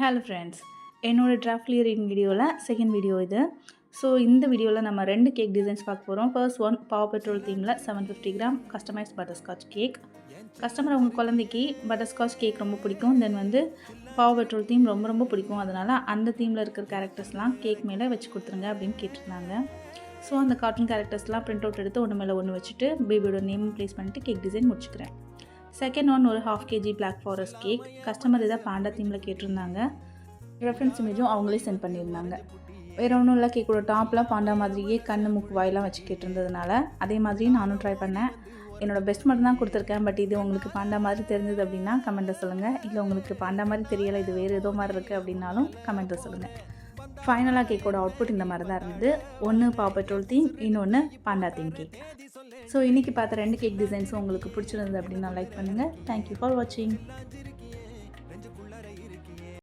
Hello friends, என்னோடய draft clearing வீடியோவில் second video இது. ஸோ இந்த வீடியோவில் நம்ம 2 கேக் டிசைன்ஸ் பார்க்க போகிறோம். ஃபர்ஸ்ட் ஒன் பாவ் பெட்ரோல் தீமில் 750 gram customised butterscotch cake. Customer அவங்க குழந்தைக்கு பட்டர்ஸ்காட்ச் கேக் ரொம்ப பிடிக்கும். தென் வந்து பாவ் பெட்ரோல் தீம் ரொம்ப பிடிக்கும். அதனால் அந்த தீமில் இருக்கிற கேரக்டர்ஸ்லாம் கேக் மேலே வச்சு கொடுத்துருங்க அப்படின்னு கேட்டிருந்தாங்க. ஸோ அந்த கார்ட்டூன் கேரக்டர்ஸ்லாம் பிரிண்ட் அவுட் எடுத்து ஒன்று மேலே ஒன்று வச்சுட்டு பேபியோட நேம் ப்ளேஸ் பண்ணிட்டு கேக் டிசைன் முடிச்சுக்கிறேன். செகண்ட் ஒன் ஒரு 1/2 kg black forest cake. Customer இதை பாண்டா தீமில் கேட்டிருந்தாங்க. ரெஃபரன்ஸ் இமேஜும் அவங்களே சென்ட் பண்ணியிருந்தாங்க. வேறு ஒன்றும் இல்லை, கேக்கோட டாப்லாம் பாண்டா மாதிரியே கண்ணு மூக்கு வாயெல்லாம் வச்சு கேட்டிருந்ததுனால அதே மாதிரி நானும் ட்ரை பண்ணேன். என்னோடய பெஸ்ட் மட்டும் தான் கொடுத்துருக்கேன். பட் இது உங்களுக்கு பாண்டா மாதிரி தெரிஞ்சது அப்படின்னா கமெண்ட்டில் சொல்லுங்கள். இல்லை உங்களுக்கு பாண்டா மாதிரி தெரியலை, இது வேறு ஏதோ மாதிரி இருக்குது அப்படின்னாலும் கமெண்ட்டில் சொல்லுங்கள். ஃபைனலாக கேக்கோட அவுட்புட் இந்த மாதிரி தான் இருந்தது. ஒன்று பாவ் பெட்ரோல் தீம், இன்னொன்று பாண்டா தீம் கேக். ஸோ இன்றைக்கி பார்த்த 2 கேக் டிசைன்ஸும் உங்களுக்கு பிடிச்சிருந்தது அப்படின்னா லைக் பண்ணுங்கள். தேங்க்யூ ஃபார் வாட்சிங்.